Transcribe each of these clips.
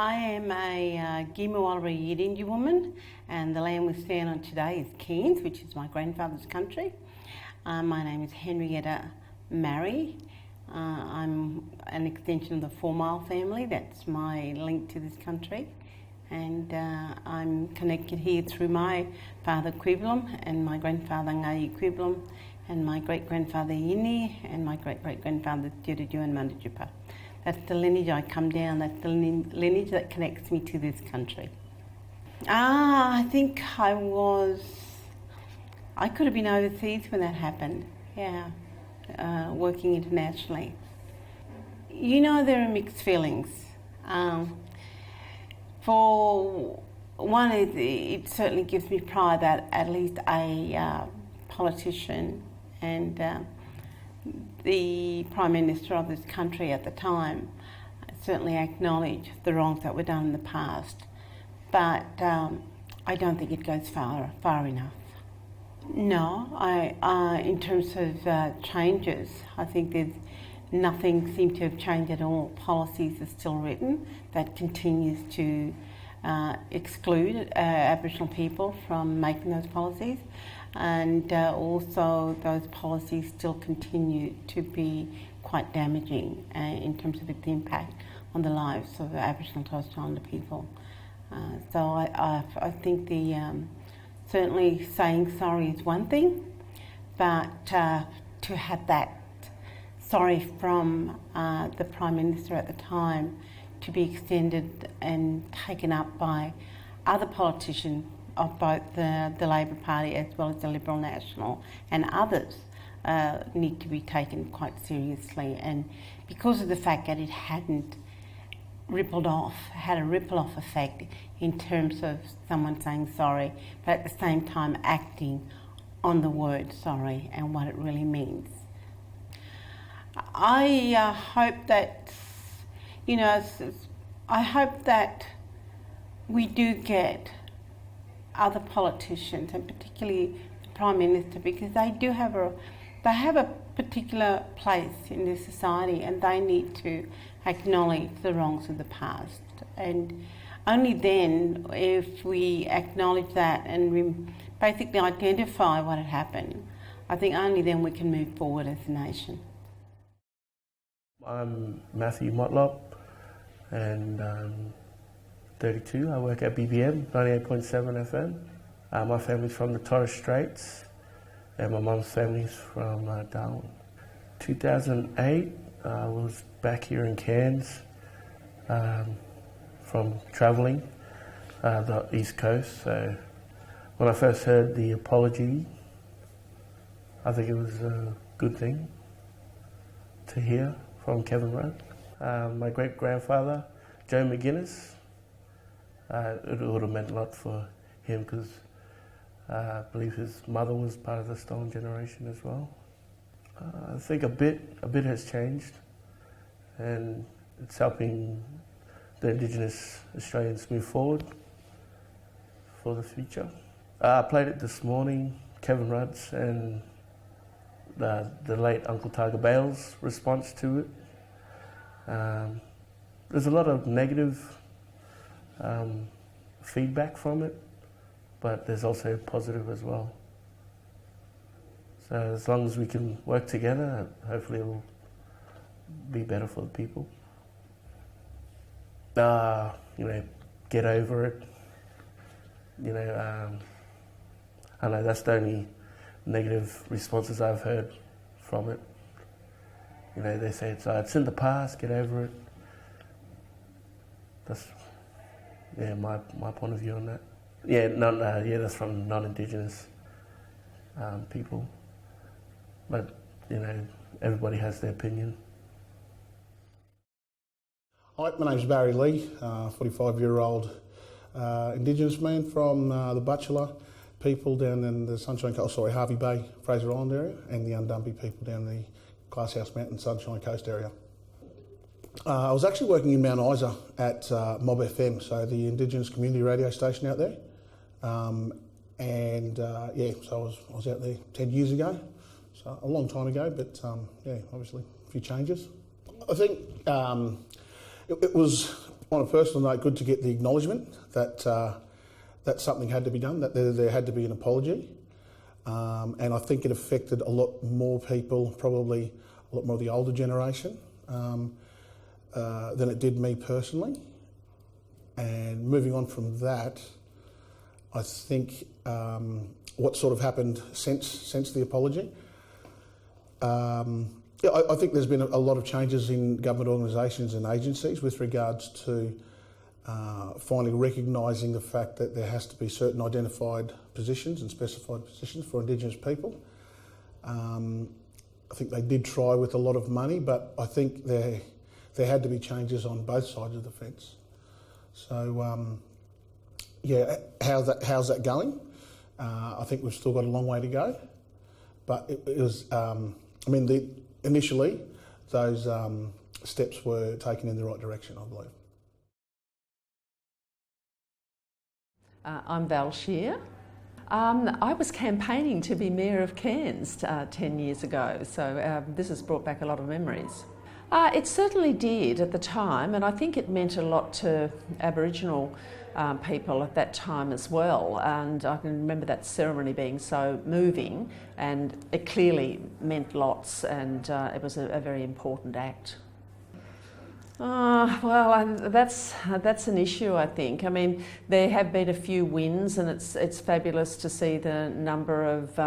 I am a Gimawalari Yidinji woman, and the land we stand on today is Cairns, which is my grandfather's country. My name is Henrietta Marrie. I'm an extension of the 4 Mile family. That's my link to this country. And I'm connected here through my father Quiblum and my grandfather Ngayi Quiblum and my great-grandfather Yini and my great-great-grandfather Juruju and Mandajupa. That's the lineage I come down, that's the lineage that connects me to this country. I think I could have been overseas when that happened, working internationally. You know, there are mixed feelings. For one, it certainly gives me pride that at least a politician and the Prime Minister of this country at the time certainly acknowledged the wrongs that were done in the past, but I don't think it goes far enough. No, in terms of changes, I think there's nothing seems to have changed at all. Policies are still written that continues to exclude Aboriginal people from making those policies, and also those policies still continue to be quite damaging in terms of its impact on the lives of Aboriginal and Torres Strait Islander people. So I think certainly saying sorry is one thing, but to have that sorry from the Prime Minister at the time to be extended and taken up by other politicians of both the Labor Party as well as the Liberal National and others need to be taken quite seriously. And because of the fact that it hadn't had a ripple-off effect in terms of someone saying sorry, but at the same time acting on the word sorry and what it really means. I hope that, I hope that we do get other politicians, and particularly the Prime Minister, because they have a particular place in this society, and they need to acknowledge the wrongs of the past. And only then, if we acknowledge that and we basically identify what had happened, I think only then we can move forward as a nation. I'm Matthew Motlop, and 32. I work at BBM 98.7 FM. My family's from the Torres Straits, and my mum's family's from Darwin. 2008, I was back here in Cairns from travelling the East Coast. So when I first heard the apology, I think it was a good thing to hear from Kevin Rudd. My great-grandfather, Joe McGuinness, it would have meant a lot for him because I believe his mother was part of the Stolen generation as well. I think a bit has changed, and it's helping the Indigenous Australians move forward for the future. I played it this morning, Kevin Rudd's and the late Uncle Tiger Bale's response to it. There's a lot of negative feedback from it, but there's also positive as well. So as long as we can work together, hopefully it'll be better for the people. Get over it. I know that's the only negative responses I've heard from it. They say it's in the past, get over it. That's my point of view on that. That's from non-Indigenous people. But everybody has their opinion. Hi, my name's Barry Lee, 45-year-old Indigenous man from the Bachelor people down in the Harvey Bay, Fraser Island area, and the Undumpy people down the Glasshouse Mountain, Sunshine Coast area. I was actually working in Mount Isa at Mob FM, so the Indigenous community radio station out there. So I was out there 10 years ago, so a long time ago, but obviously a few changes. I think it was On a personal note, good to get the acknowledgement that that something had to be done, that there had to be an apology. And I think it affected a lot more people, probably a lot more of the older generation, than it did me personally. And moving on from that, I think what sort of happened since the apology, I think there's been a lot of changes in government organisations and agencies with regards to finally recognising the fact that there has to be certain identified positions and specified positions for Indigenous people. I think they did try with a lot of money, but I think there had to be changes on both sides of the fence. So, yeah, how's that going? I think we've still got a long way to go, but it was, initially those steps were taken in the right direction, I believe. I'm Val Schier. I was campaigning to be Mayor of Cairns 10 years ago, so this has brought back a lot of memories. It certainly did at the time, and I think it meant a lot to Aboriginal people at that time as well, and I can remember that ceremony being so moving, and it clearly meant lots, and it was a very important act. That's an issue, I think. I mean, there have been a few wins, and it's fabulous to see the number of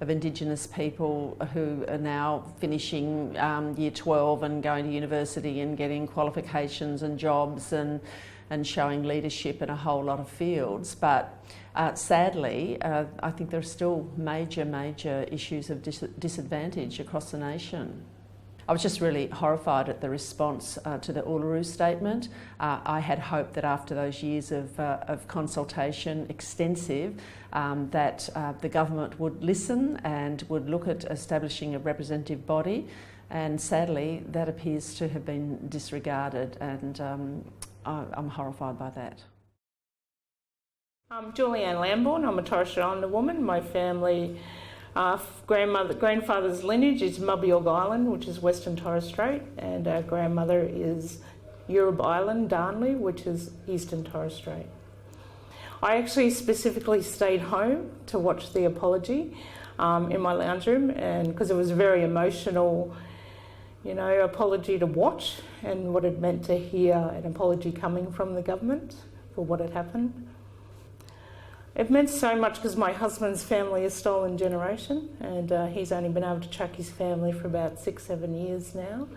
Indigenous people who are now finishing Year 12 and going to university and getting qualifications and jobs and showing leadership in a whole lot of fields. But sadly, I think there are still major issues of disadvantage across the nation. I was just really horrified at the response to the Uluru Statement. I had hoped that after those years of consultation, extensive, that the government would listen and would look at establishing a representative body, and sadly that appears to have been disregarded, and I'm horrified by that. I'm Julianne Lambourne. I'm a Torres Strait Islander woman. My family grandfather's lineage is Mubbiog Island, which is Western Torres Strait, and our grandmother is Yurub Island, Darnley, which is Eastern Torres Strait. I actually specifically stayed home to watch the apology in my lounge room, and because it was a very emotional, apology to watch, and what it meant to hear an apology coming from the government for what had happened. It meant so much because my husband's family is stolen generation, and he's only been able to track his family for about 6-7 years now.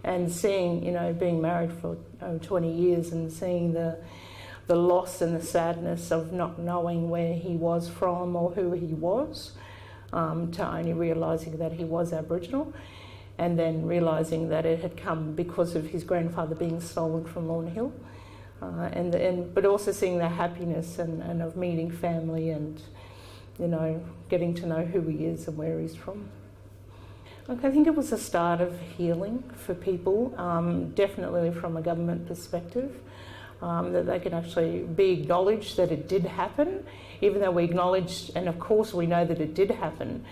And seeing, being married for 20 years and seeing the loss and the sadness of not knowing where he was from or who he was, to only realising that he was Aboriginal, and then realising that it had come because of his grandfather being stolen from Lawn Hill. But also seeing the happiness and of meeting family and, getting to know who he is and where he's from. Look, I think it was a start of healing for people, definitely from a government perspective, that they can actually be acknowledged that it did happen, even though we acknowledged, and of course we know that it did happen.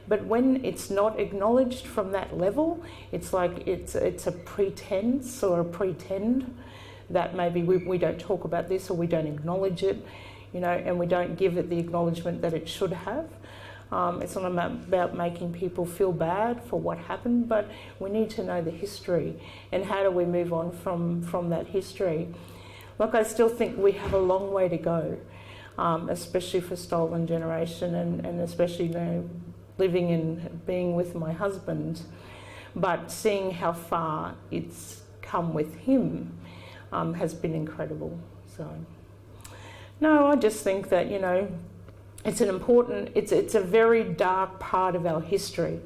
But when it's not acknowledged from that level, it's like it's a pretense or a pretend that maybe we don't talk about this or we don't acknowledge it, and we don't give it the acknowledgement that it should have. It's not about making people feel bad for what happened, but we need to know the history and how do we move on from that history. Look, I still think we have a long way to go, especially for stolen generation and especially living and being with my husband, but seeing how far it's come with him has been incredible. So, no, I just think that, it's it's a very dark part of our history,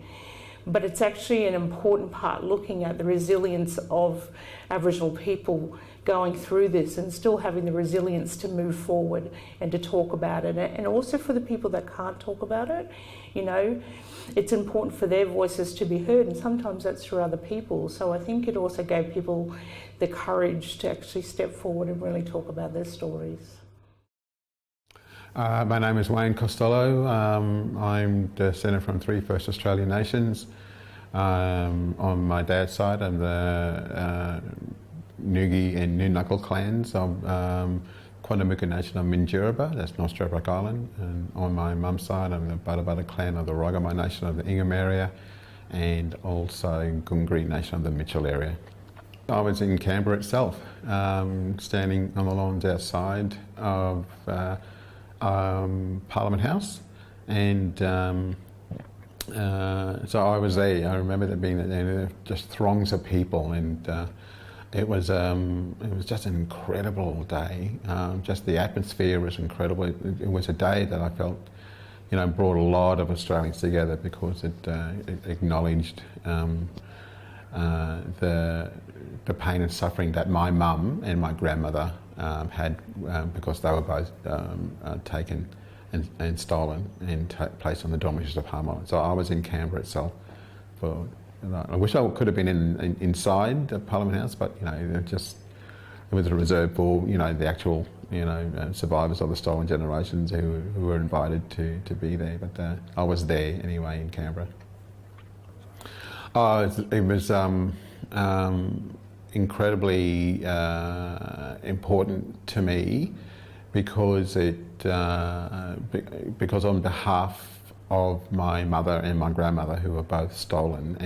but it's actually an important part looking at the resilience of Aboriginal people going through this and still having the resilience to move forward and to talk about it. And also for the people that can't talk about it, it's important for their voices to be heard, and sometimes that's through other people. So I think it also gave people the courage to actually step forward and really talk about their stories. My name is Wayne Costelloe. I'm descended from 3 First Australian Nations. On my dad's side, I'm the Ngugi and Nunukal clans of Quandamuka Nation of Minjerribah, that's North Stradbroke Island, and on my mum's side I'm the Butter clan of the Rogamai Nation of the Ingham area, and also Gungri Nation of the Mitchell area. I was in Canberra itself, standing on the lawns outside of Parliament House, and so I was there. I remember there being just throngs of people, and it was just an incredible day. Just the atmosphere was incredible. It was a day that I felt, brought a lot of Australians together, because it acknowledged the pain and suffering that my mum and my grandmother had, because they were both taken and stolen and placed on the dormitories of Palm Island. So I was in Canberra itself. I wish I could have been inside the Parliament House, but it was reserved for the actual survivors of the stolen generations who were invited to be there. But I was there anyway in Canberra. It was incredibly important to me, because because on behalf of my mother and my grandmother, who were both stolen,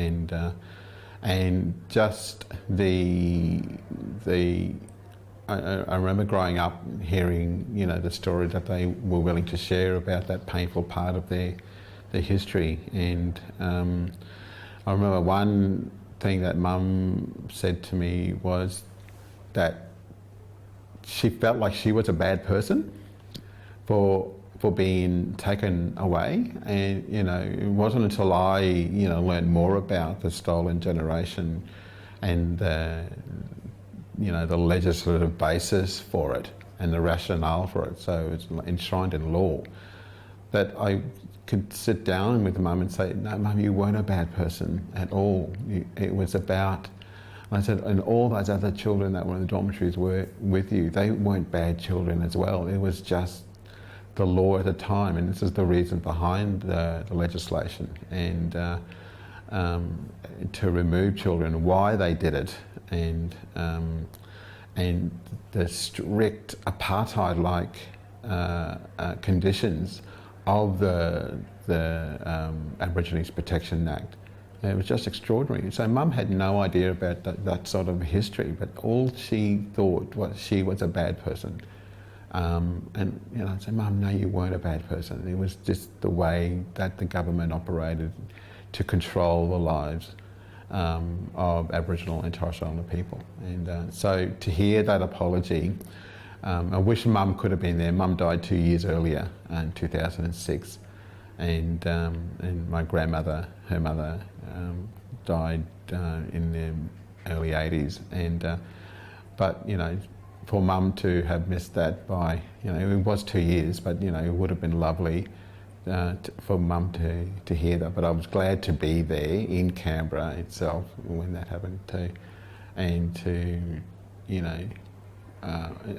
and just I remember growing up hearing the story that they were willing to share about that painful part of their history. And I remember one thing that Mum said to me was that she felt like she was a bad person for being taken away. And it wasn't until I learned more about the stolen generation and the legislative basis for it and the rationale for it, so it's enshrined in law, that I could sit down with Mum and say, no, Mum, you weren't a bad person at all. It was about, and I said, and all those other children that were in the dormitories were with you, they weren't bad children as well. It was just the law at the time, and this is the reason behind the legislation, and to remove children, why they did it, and the strict apartheid-like conditions of the Aborigines Protection Act. It was just extraordinary. So Mum had no idea about that sort of history, but all she thought was she was a bad person. And I said, Mum, no, you weren't a bad person. It was just the way that the government operated to control the lives of Aboriginal and Torres Strait Islander people. And so to hear that apology, I wish Mum could have been there. Mum died 2 years earlier in 2006, and my grandmother, her mother, died in the early 80s. And but for Mum to have missed that by, it was 2 years, but it would have been lovely for Mum to hear that. But I was glad to be there in Canberra itself when that happened too, and to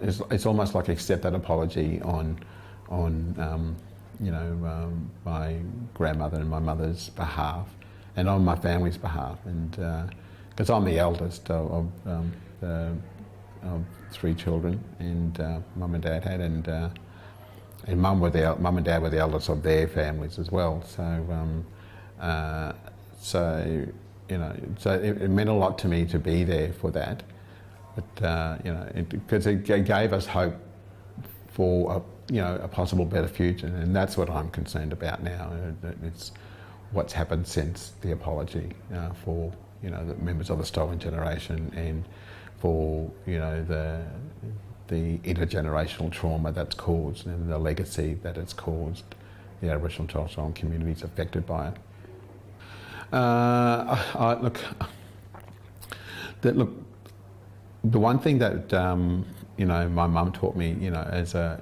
it's almost like accept that apology on my grandmother and my mother's behalf, and on my family's behalf, and because I'm the eldest of 3 children, and Mum and Dad had, and Mum and Dad were the eldest of their families as well. So so it meant a lot to me to be there for that. But because it gave us hope for a possible better future, and that's what I'm concerned about now. It's what's happened since the apology for the members of the stolen generation, and for the intergenerational trauma that's caused, and the legacy that it's caused the Aboriginal and Torres Strait Islander communities affected by it. The one thing that my mum taught me, as the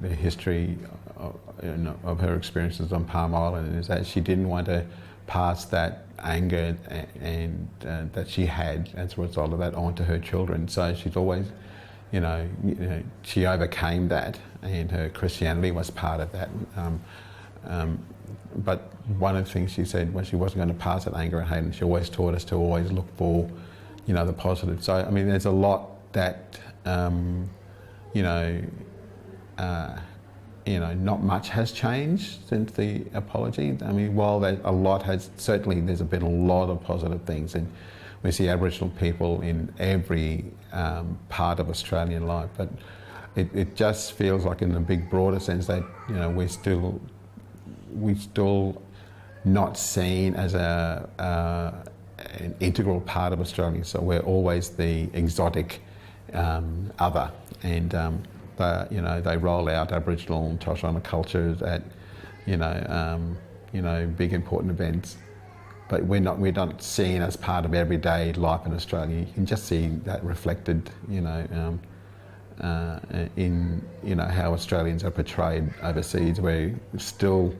history of her experiences on Palm Island, is that she didn't want to pass that anger and that she had as a result of that on to her children. So she's always, she overcame that, and her Christianity was part of that. But one of the things she said was she wasn't going to pass that anger and hate, and she always taught us to always look for the positive. So, I mean, there's a lot that, not much has changed since the apology. I mean, while a lot has, certainly there's been a lot of positive things, and we see Aboriginal people in every part of Australian life, but it just feels like, in a big broader sense, that we're still not seen as an integral part of Australia. So we're always the exotic other, and they roll out Aboriginal and Torres Strait Islander cultures at big important events, but we're not seen as part of everyday life in Australia. You can just see that reflected in how Australians are portrayed overseas. We're still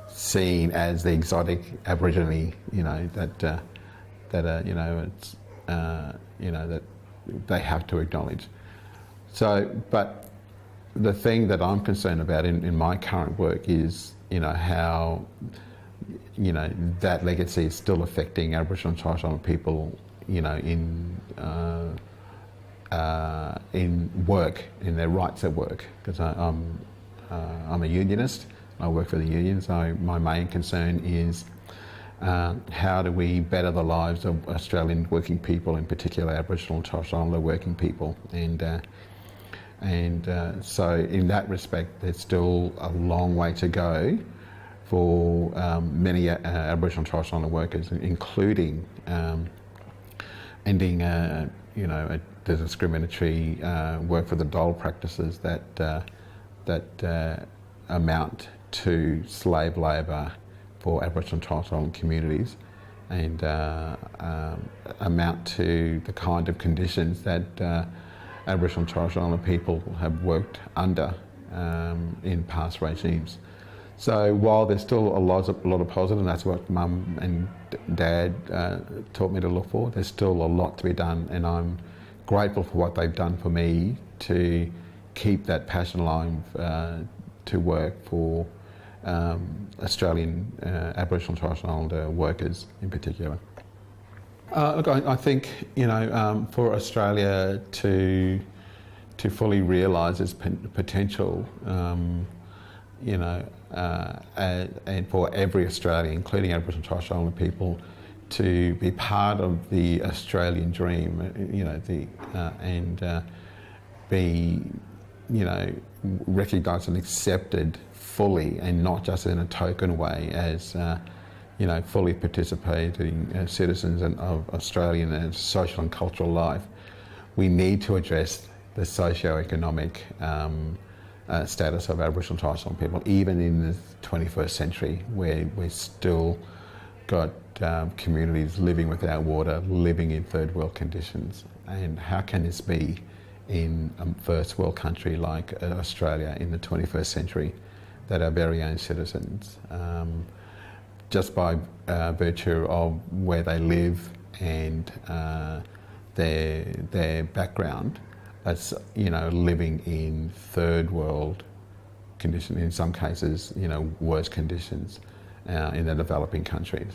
seen as the exotic Aborigine, that they have to acknowledge. So, but the thing that I'm concerned about in my current work is, how, that legacy is still affecting Aboriginal and Torres Strait Islander people, in work, in their rights at work. Because I'm a unionist, I work for the union, so my main concern is how do we better the lives of Australian working people, in particular Aboriginal and Torres Strait Islander working people, and so in that respect there's still a long way to go for many Aboriginal and Torres Strait Islander workers, including ending the discriminatory work for the dole practices that amount to slave labour for Aboriginal and Torres Strait Islander communities, and amount to the kind of conditions that Aboriginal and Torres Strait Islander people have worked under in past regimes. So while there's still a lot of positive, and that's what Mum and Dad taught me to look for, there's still a lot to be done, and I'm grateful for what they've done for me to keep that passion alive to work for Australian Aboriginal and Torres Strait Islander workers in particular. Look, I think for Australia to fully realise its potential, and for every Australian, including Aboriginal and Torres Strait Islander people, to be part of the Australian dream, and be recognised and accepted fully, and not just in a token way, as fully participating citizens of Australian and social and cultural life. We need to address the socio-economic status of Aboriginal and Torres Strait Islander people, even in the 21st century, where we've still got communities living without water, living in third world conditions. And how can this be in a first world country like Australia in the 21st century, that our very own citizens, just by virtue of where they live and their background, that's living in third world conditions, in some cases worse conditions in the developing countries.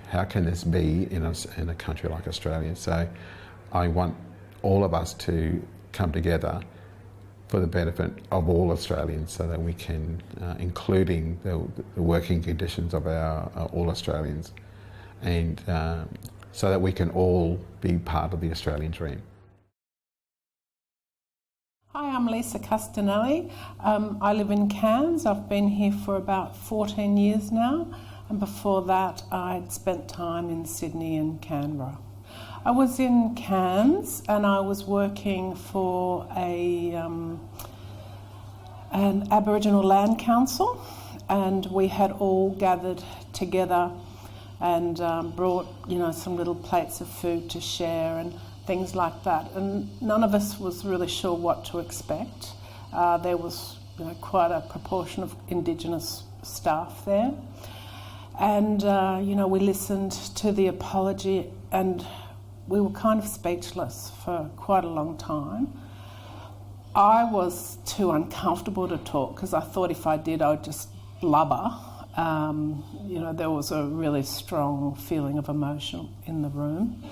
How can this be in a country like Australia? So I want all of us to come together for the benefit of all Australians, so that we can, including the working conditions of our all Australians, and so that we can all be part of the Australian dream. Hi, I'm Lisa Castanelli. I live in Cairns. I've been here for about 14 years now, and before that I'd spent time in Sydney and Canberra. I was in Cairns and I was working for an Aboriginal Land Council, and we had all gathered together and brought some little plates of food to share and things like that, and none of us was really sure what to expect. There was quite a proportion of Indigenous staff there, and we listened to the apology, and we were kind of speechless for quite a long time. I was too uncomfortable to talk, because I thought if I did, I would just blubber. There was a really strong feeling of emotion in the room.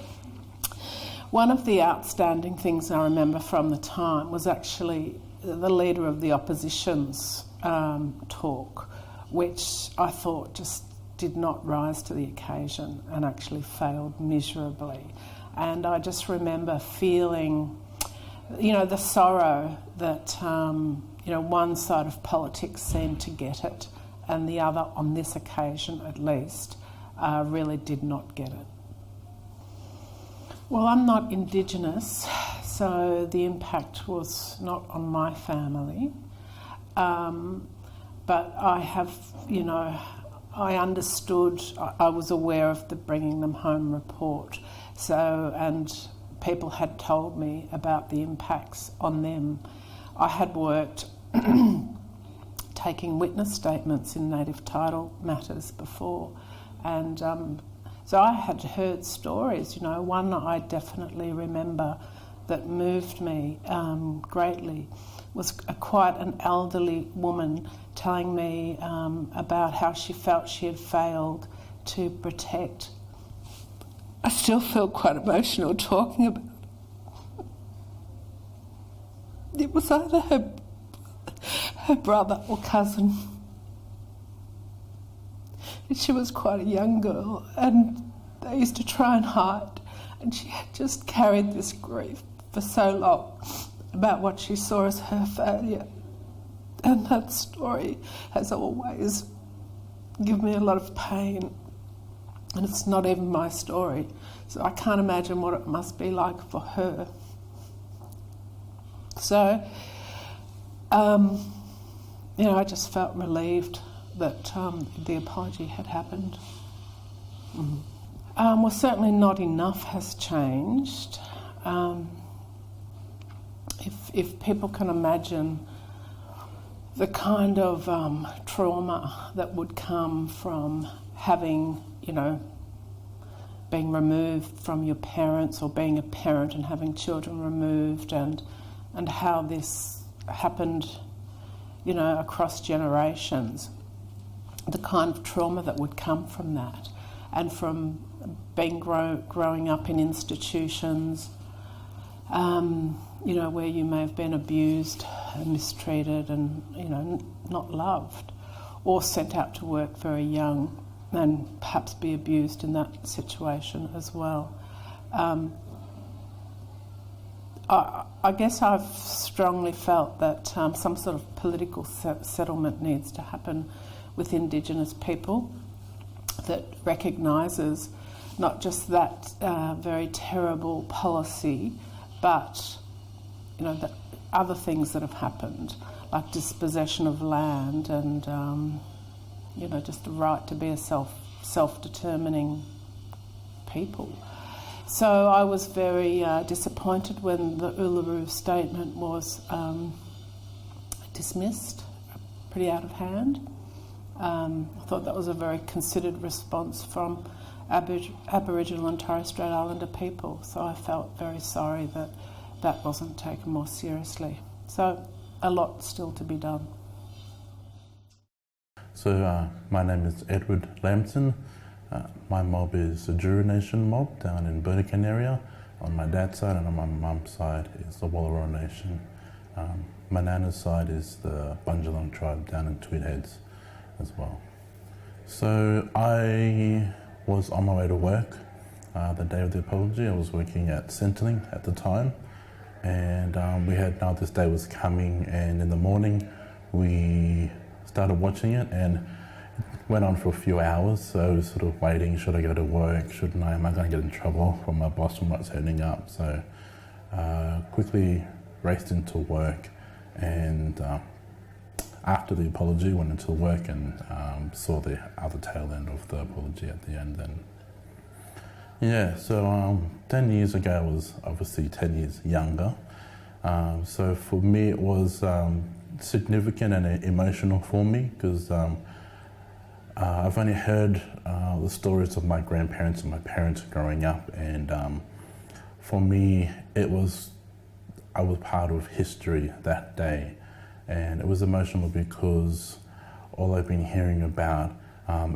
One of the outstanding things I remember from the time was actually the leader of the opposition's talk, which I thought just did not rise to the occasion and actually failed miserably. And I just remember feeling, the sorrow that, one side of politics seemed to get it and the other, on this occasion at least, really did not get it. Well, I'm not Indigenous, so the impact was not on my family. But I have, I understood, I was aware of the Bringing Them Home report. So, and people had told me about the impacts on them. I had worked taking witness statements in native title matters before, and so I had heard stories. One I definitely remember that moved me greatly was quite an elderly woman telling me about how she felt she had failed to protect. I still feel quite emotional talking about it. It was either her brother or cousin. And she was quite a young girl, and they used to try and hide, and she had just carried this grief for so long about what she saw as her failure. And that story has always given me a lot of pain. And it's not even my story, so I can't imagine what it must be like for her. So, I just felt relieved that the apology had happened. Well, certainly not enough has changed. If people can imagine the kind of trauma that would come from having, being removed from your parents, or being a parent and having children removed, and how this happened, across generations, the kind of trauma that would come from that, and from being growing up in institutions, where you may have been abused and mistreated and, not loved, or sent out to work very young and perhaps be abused in that situation as well. I guess I've strongly felt that some sort of political settlement needs to happen with Indigenous people that recognises not just that very terrible policy, but the other things that have happened, like dispossession of land and just the right to be a self-determining people. So I was very disappointed when the Uluru statement was dismissed, pretty out of hand. I thought that was a very considered response from Aboriginal and Torres Strait Islander people, so I felt very sorry that that wasn't taken more seriously. So a lot still to be done. So my name is Edward Lampton. My mob is the Juru Nation mob down in Burdekin area on my dad's side, and on my mum's side is the Wallaroo Nation. My nana's side is the Bundjalung tribe down in Tweed Heads as well. So I was on my way to work the day of the apology. I was working at Centrelink at the time, and we had now this day was coming, and in the morning we started watching it, and it went on for a few hours. So I was sort of waiting, should I go to work, shouldn't I, am I going to get in trouble from my boss from what's heading up? So quickly raced into work, and after the apology went into work and saw the other tail end of the apology at the end. And yeah, so 10 years ago I was obviously 10 years younger. So for me it was significant and emotional for me, because I've only heard the stories of my grandparents and my parents growing up, and for me I was part of history that day, and it was emotional because all I've been hearing about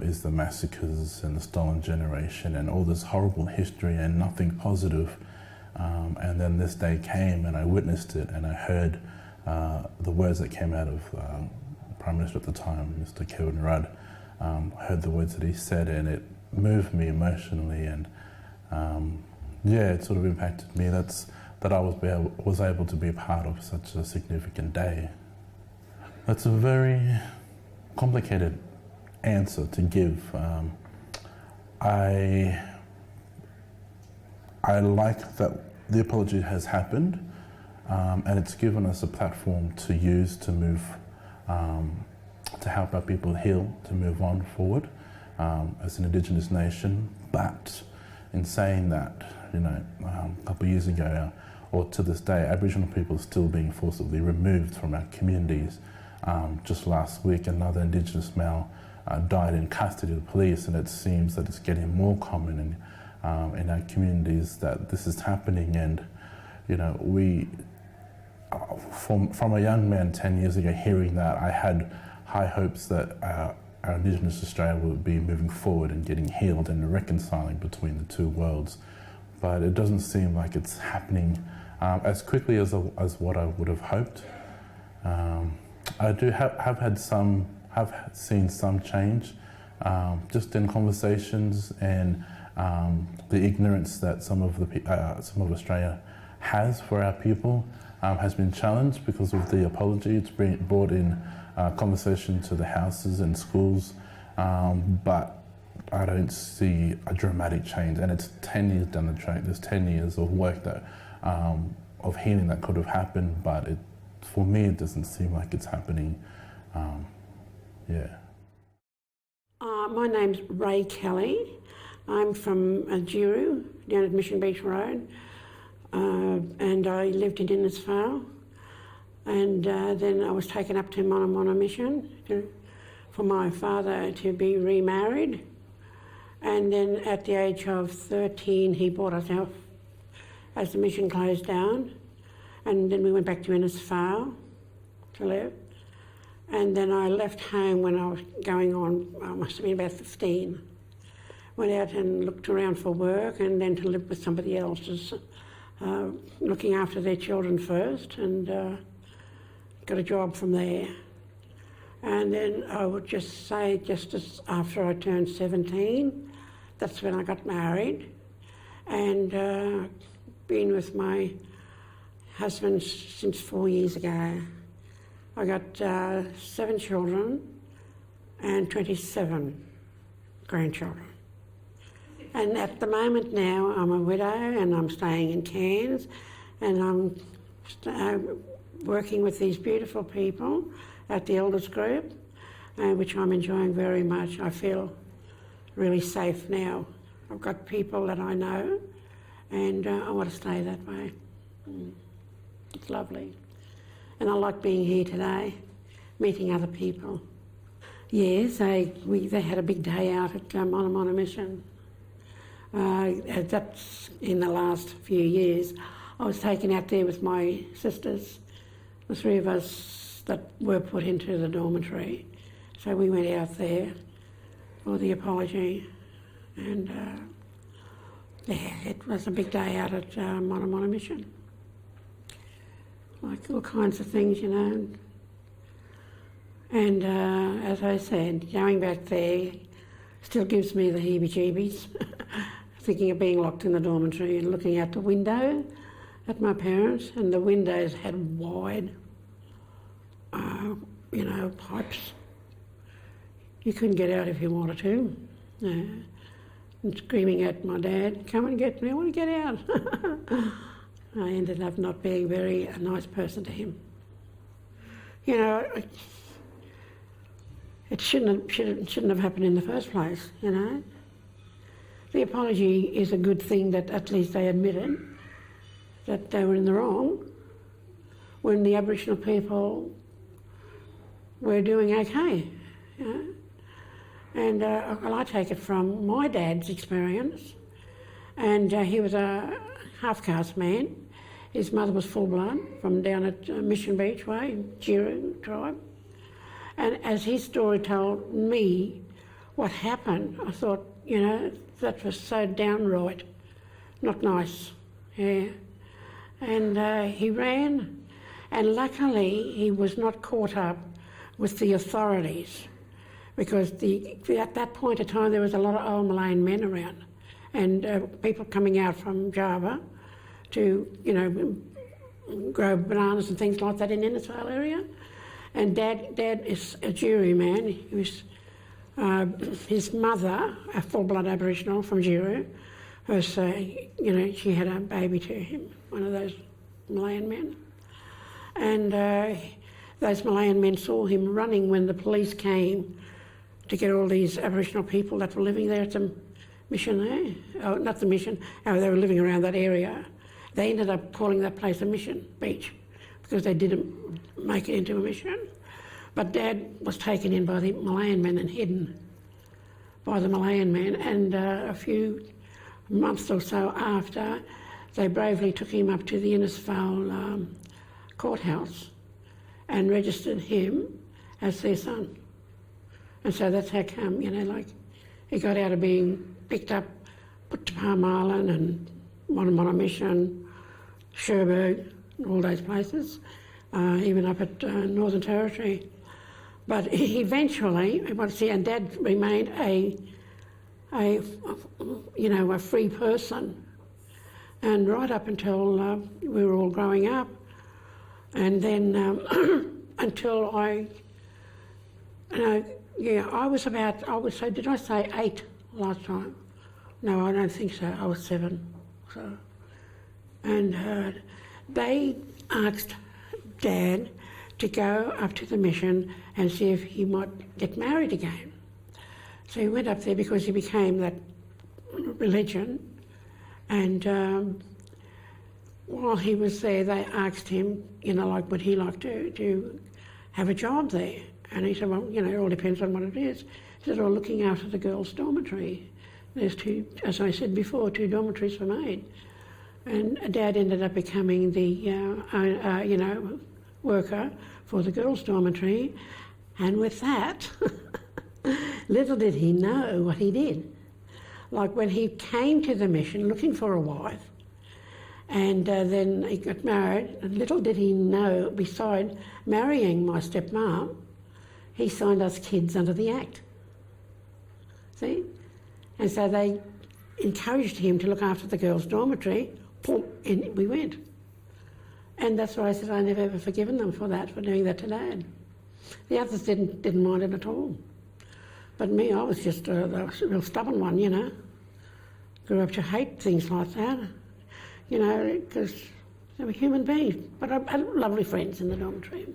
is the massacres and the stolen generation and all this horrible history, and nothing positive And then this day came and I witnessed it and I heard the words that came out of Prime Minister at the time, Mr. Kevin Rudd. I heard the words that he said and it moved me emotionally, and yeah, it sort of impacted me. That I was able to be a part of such a significant day. That's a very complicated answer to give. I like that the apology has happened, and it's given us a platform to use to move, to help our people heal, to move on forward as an Indigenous nation. But in saying that, you know, a couple of years ago, or to this day, Aboriginal people are still being forcibly removed from our communities. Just last week, another Indigenous male died in custody of the police, and it seems that it's getting more common in our communities that this is happening. And you know, we, from a young man 10 years ago, hearing that, I had high hopes that our Indigenous Australia would be moving forward and getting healed and reconciling between the two worlds. But it doesn't seem like it's happening as quickly as what I would have hoped. I do have seen some change, just in conversations and the ignorance that some of Australia has for our people has been challenged because of the apology. It's brought in conversation to the houses and schools, but I don't see a dramatic change, and it's 10 years down the track. There's 10 years of work that of healing that could have happened, but for me it doesn't seem like it's happening. Yeah. My name's Rae Kelly. I'm from Juru, down at Mission Beach Road, and I lived in Innisfail, and then I was taken up to Monomona Mission for my father to be remarried. And then at the age of 13, he brought us out as the mission closed down. And then we went back to Innisfail to live. And then I left home when I was going on, I must have been about 15. Went out and looked around for work, and then to live with somebody else, looking after their children first, and got a job from there. And then I would just say, just as after I turned 17, that's when I got married, and been with my husband since 4 years ago. I got 7 children and 27 grandchildren. And at the moment now, I'm a widow and I'm staying in Cairns, and I'm working with these beautiful people at the elders group, which I'm enjoying very much. I feel really safe now. I've got people that I know, and I want to stay that way. It's lovely. And I like being here today, meeting other people. Yes, they had a big day out at Monomona Mission. That's in the last few years. I was taken out there with my sisters, the 3 of us that were put into the dormitory. So we went out there for the apology, and yeah, it was a big day out at Monomona Mission. Like all kinds of things, you know. And as I said, going back there still gives me the heebie-jeebies. Thinking of being locked in the dormitory and looking out the window at my parents, and the windows had wide, pipes. You couldn't get out if you wanted to. And screaming at my dad, "Come and get me, I want to get out." I ended up not being a nice person to him. You know, it shouldn't have happened in the first place, you know. The apology is a good thing that at least they admitted that they were in the wrong when the Aboriginal people were doing okay, you know. And I take it from my dad's experience, and he was a half-caste man. His mother was full-blood from down at Mission Beach Way, Juru tribe. And as his story told me what happened, I thought, you know, that was so downright not nice. Yeah. and he ran, and luckily he was not caught up with the authorities, because at that point of time there was a lot of old Malayan men around, and people coming out from Java to, you know, grow bananas and things like that in Innisfail area. And Dad is a juryman. He was his mother, a full-blood Aboriginal from Juru, was, you know, she had a baby to him, one of those Malayan men. And those Malayan men saw him running when the police came to get all these Aboriginal people that were living there at the mission there. Oh, not the mission, they were living around that area. They ended up calling that place a mission beach because they didn't make it into a mission. But Dad was taken in by the Malayan men and hidden by the Malayan men, and a few months or so after, they bravely took him up to the Innisfail courthouse and registered him as their son. And so that's how come, you know, like, he got out of being picked up, put to Palm Island and Monomona Mission, Cherbourg, all those places, even up at Northern Territory. But he eventually, and Dad remained a free person, and right up until we were all growing up, and then until I would say, did I say 8 last time? No, I don't think so. I was 7. So, and they asked Dad to go up to the mission and see if he might get married again. So he went up there because he became that religion, and while he was there, they asked him, you know, like, would he like to have a job there? And he said, well, you know, it all depends on what it is. He said, well, looking after the girls' dormitory. There's 2, as I said before, 2 dormitories were made. And Dad ended up becoming the, worker for the girls' dormitory. And with that, little did he know what he did. Like, when he came to the mission looking for a wife, and then he got married, and little did he know, beside marrying my stepmom, he signed us kids under the Act. See? And so they encouraged him to look after the girls' dormitory, and we went. And that's why I said I never ever forgiven them for that, for doing that to Dad. The others didn't mind it at all. But me, I was just a real stubborn one, you know. Grew up to hate things like that, you know, because they were human beings. But I had lovely friends in the dormitory.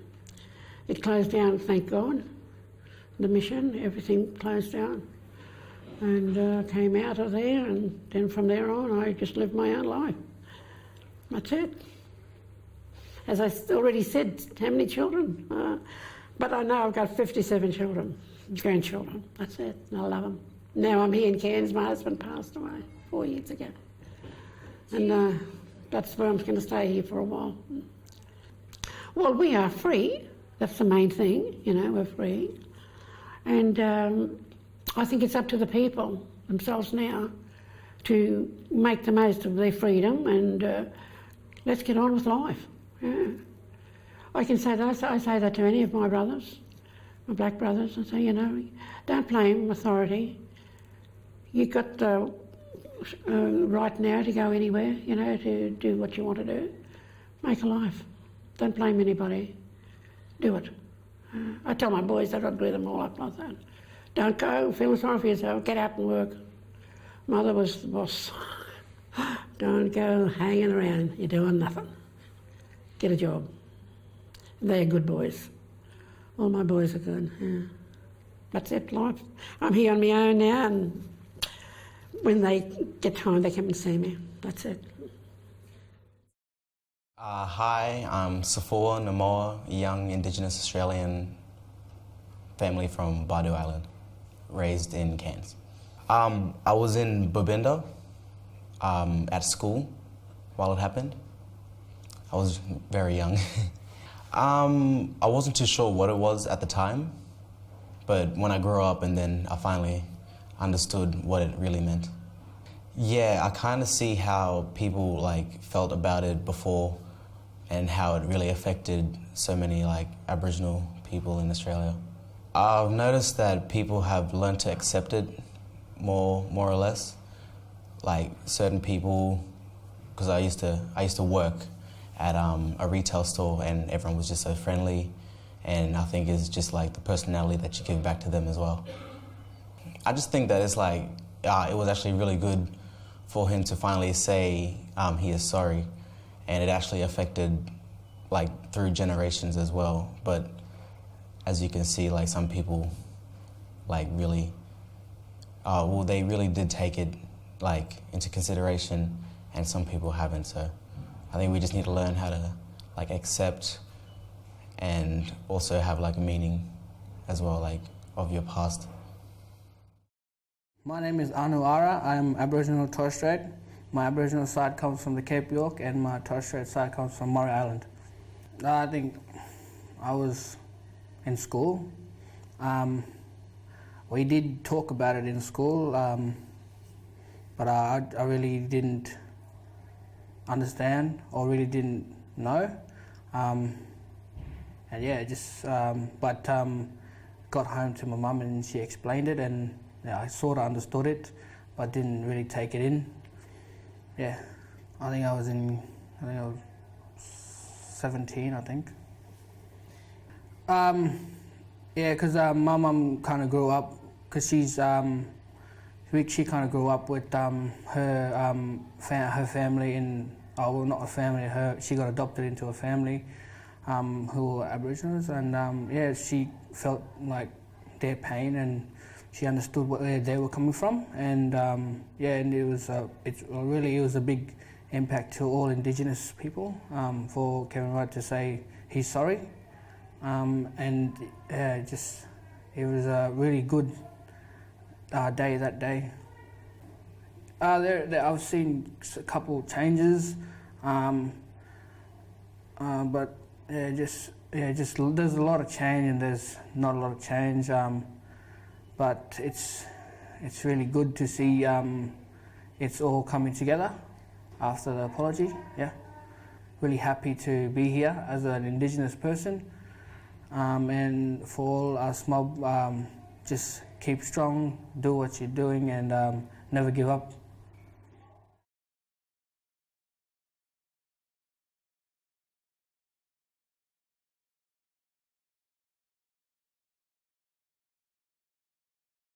It closed down, thank God. The mission, everything closed down. And came out of there, and then from there on, I just lived my own life. That's it. As I already said, how many children? But I know I've got 57 children, grandchildren. That's it, and I love them. Now I'm here in Cairns. My husband passed away 4 years ago. And that's where I'm going to stay here for a while. Well, we are free. That's the main thing, you know, we're free. And I think it's up to the people themselves now to make the most of their freedom, and let's get on with life. Yeah. I can say that, I say that to any of my brothers, my black brothers, and say, you know, don't blame authority. You've got the right now to go anywhere, you know, to do what you want to do. Make a life. Don't blame anybody. Do it. I tell my boys that I'd grew them all up like that. Don't go feeling sorry for yourself, get out and work. Mother was the boss. Don't go hanging around, you're doing nothing. Get a job. They're good boys. All my boys are good, yeah. That's it, life. I'm here on my own now, and when they get time, they come and see me. That's it. Hi, I'm Safua Nomoa, a young Indigenous Australian family from Badu Island, raised in Cairns. I was in Babinda at school while it happened. I was very young. I wasn't too sure what it was at the time, but when I grew up and then I finally understood what it really meant. Yeah, I kind of see how people felt about it before and how it really affected so many like Aboriginal people in Australia. I've noticed that people have learned to accept it more or less. Like certain people, because I used to work at a retail store, and everyone was just so friendly, and I think it's just like the personality that you give back to them as well. I just think that it's like it was actually really good for him to finally say he is sorry, and it actually affected like through generations as well. But as you can see, like some people like really, they really did take it like into consideration, and some people haven't. So I think we just need to learn how to like accept and also have like a meaning as well, like of your past. My name is Anu Ara. I'm Aboriginal Torres Strait. My Aboriginal side comes from the Cape York, and my Torres Strait side comes from Murray Island. I think I was in school. We did talk about it in school, but I really didn't understand or really didn't know. And yeah, just got home to my mum and she explained it, and yeah, I sort of understood it, but didn't really take it in. Yeah, I think I was 17, I think. Yeah, because my mum kind of grew up, because she kind of grew up with her family in, well, not a family, she got adopted into a family who were Aboriginals, and yeah, she felt like their pain, and she understood where they were coming from, and yeah, and it was a big impact to all Indigenous people for Kevin Rudd to say he's sorry, and it was a really good day that day. I've seen a couple changes, but there's a lot of change and there's not a lot of change. But it's really good to see it's all coming together after the apology. Yeah, really happy to be here as an Indigenous person, and for all us mob, just keep strong, do what you're doing, and never give up.